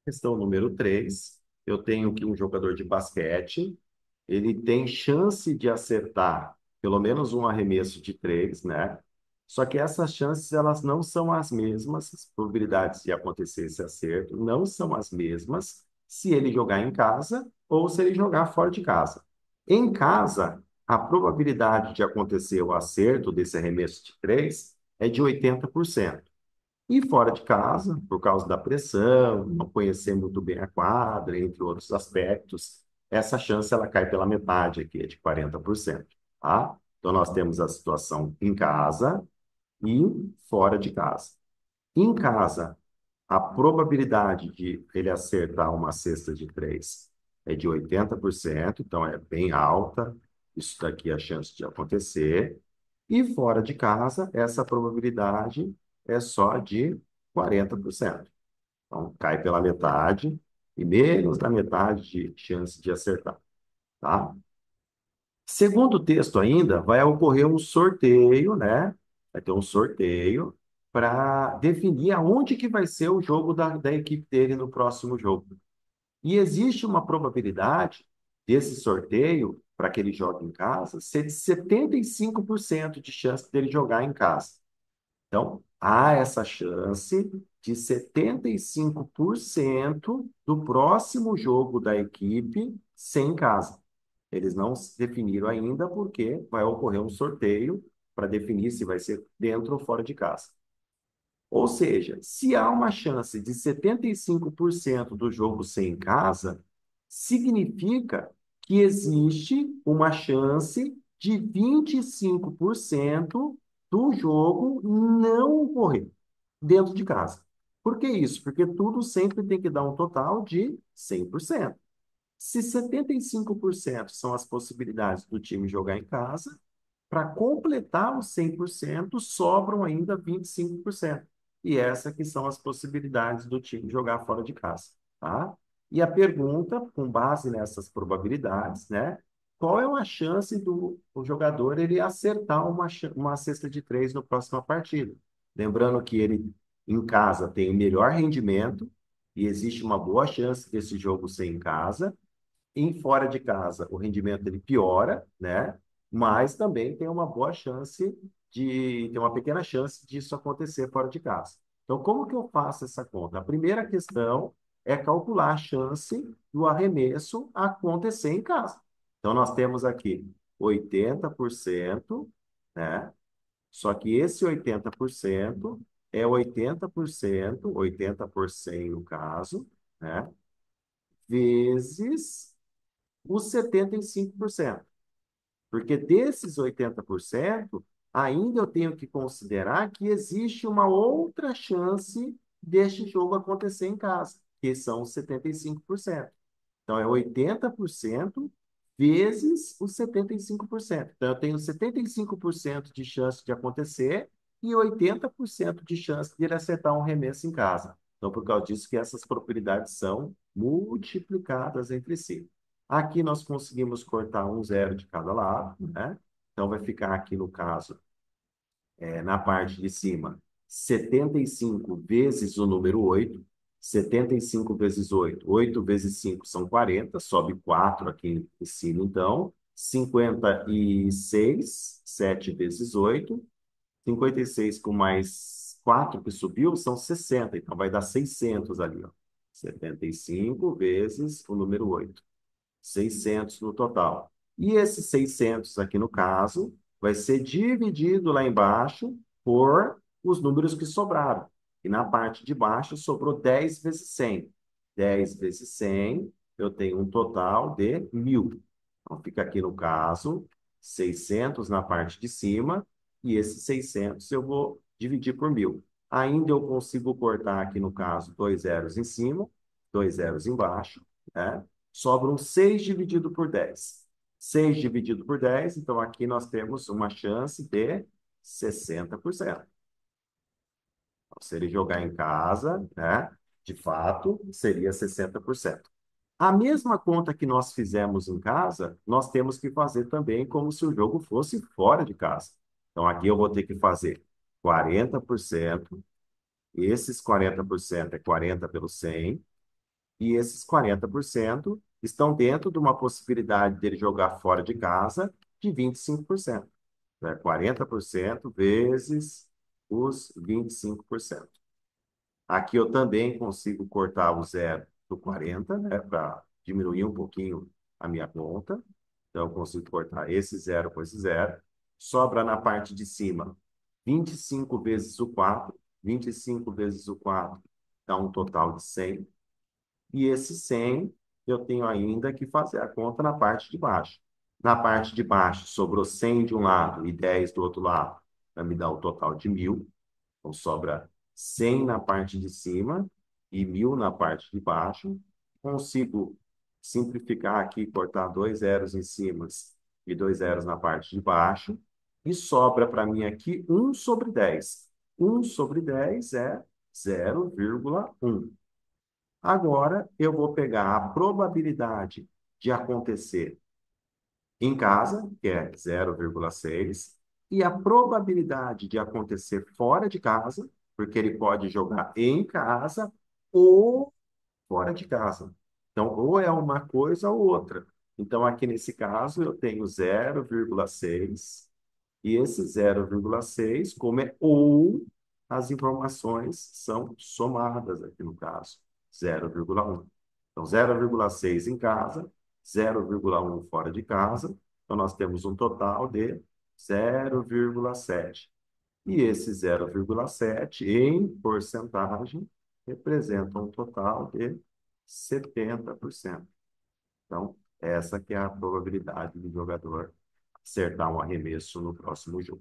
Questão número 3, eu tenho aqui um jogador de basquete, ele tem chance de acertar pelo menos um arremesso de 3, né? Só que essas chances, elas não são as mesmas, as probabilidades de acontecer esse acerto não são as mesmas se ele jogar em casa ou se ele jogar fora de casa. Em casa, a probabilidade de acontecer o acerto desse arremesso de 3 é de 80%. E fora de casa, por causa da pressão, não conhecer muito bem a quadra, entre outros aspectos, essa chance ela cai pela metade aqui, é de 40%, tá? Então nós temos a situação em casa e fora de casa. Em casa, a probabilidade de ele acertar uma cesta de 3 é de 80%, então é bem alta. Isso daqui é a chance de acontecer. E fora de casa, essa probabilidade é só de 40%. Então, cai pela metade e menos da metade de chance de acertar, tá? Segundo o texto ainda, vai ocorrer um sorteio, né? Vai ter um sorteio para definir aonde que vai ser o jogo da equipe dele no próximo jogo. E existe uma probabilidade desse sorteio, para que ele jogue em casa, ser de 75% de chance dele jogar em casa. Então, há essa chance de 75% do próximo jogo da equipe ser em casa. Eles não se definiram ainda porque vai ocorrer um sorteio para definir se vai ser dentro ou fora de casa. Ou seja, se há uma chance de 75% do jogo ser em casa, significa que existe uma chance de 25% do jogo não ocorrer dentro de casa. Por que isso? Porque tudo sempre tem que dar um total de 100%. Se 75% são as possibilidades do time jogar em casa, para completar os 100%, sobram ainda 25%. E essas que são as possibilidades do time jogar fora de casa, tá? E a pergunta, com base nessas probabilidades, né? Qual é a chance do o jogador ele acertar uma cesta de 3 na próxima partida? Lembrando que ele, em casa, tem o melhor rendimento e existe uma boa chance desse jogo ser em casa. Em fora de casa, o rendimento ele piora, né? Mas também tem uma boa chance tem uma pequena chance disso acontecer fora de casa. Então, como que eu faço essa conta? A primeira questão é calcular a chance do arremesso acontecer em casa. Então, nós temos aqui 80%, né? Só que esse 80% é 80%, 80 por 100 no caso, né? Vezes os 75%. Porque desses 80%, ainda eu tenho que considerar que existe uma outra chance deste jogo acontecer em casa, que são os 75%. Então, é 80% vezes os 75%. Então, eu tenho 75% de chance de acontecer e 80% de chance de ele acertar um remesso em casa. Então, por causa disso que essas probabilidades são multiplicadas entre si. Aqui nós conseguimos cortar um zero de cada lado, né? Então, vai ficar aqui no caso na parte de cima, 75 vezes o número 8. 75 vezes 8, 8 vezes 5 são 40, sobe 4 aqui em cima, então. 56, 7 vezes 8. 56 com mais 4 que subiu são 60, então vai dar 600 ali, ó. 75 vezes o número 8. 600 no total. E esses 600 aqui no caso, vai ser dividido lá embaixo por os números que sobraram. E na parte de baixo sobrou 10 vezes 100. 10 vezes 100, eu tenho um total de 1.000. Então fica aqui no caso, 600 na parte de cima, e esses 600 eu vou dividir por 1.000. Ainda eu consigo cortar aqui no caso 2 zeros em cima, 2 zeros embaixo, né? Sobram 6 dividido por 10. 6 dividido por 10, então aqui nós temos uma chance de 60%. Então, se ele jogar em casa, né, de fato, seria 60%. A mesma conta que nós fizemos em casa, nós temos que fazer também como se o jogo fosse fora de casa. Então, aqui eu vou ter que fazer 40%. Esses 40% é 40 pelo 100. E esses 40% estão dentro de uma possibilidade dele jogar fora de casa de 25%. Né? 40% vezes os 25%. Aqui eu também consigo cortar o zero do 40, né, para diminuir um pouquinho a minha conta. Então, eu consigo cortar esse zero com esse zero. Sobra na parte de cima 25 vezes o 4. 25 vezes o 4 dá um total de 100. E esse 100 eu tenho ainda que fazer a conta na parte de baixo. Na parte de baixo, sobrou 100 de um lado e 10 do outro lado, para me dar o total de 1.000. Então, sobra 100 na parte de cima e 1.000 na parte de baixo. Consigo simplificar aqui, cortar dois zeros em cima e dois zeros na parte de baixo. E sobra para mim aqui 1/10. 1/10 é 0,1. Agora, eu vou pegar a probabilidade de acontecer em casa, que é 0,6, e a probabilidade de acontecer fora de casa, porque ele pode jogar em casa ou fora de casa. Então, ou é uma coisa ou outra. Então, aqui nesse caso, eu tenho 0,6, e esse 0,6, como é ou, as informações são somadas aqui no caso, 0,1. Então, 0,6 em casa, 0,1 fora de casa. Então, nós temos um total de 0,7. E esse 0,7, em porcentagem, representa um total de 70%. Então, essa que é a probabilidade do jogador acertar um arremesso no próximo jogo.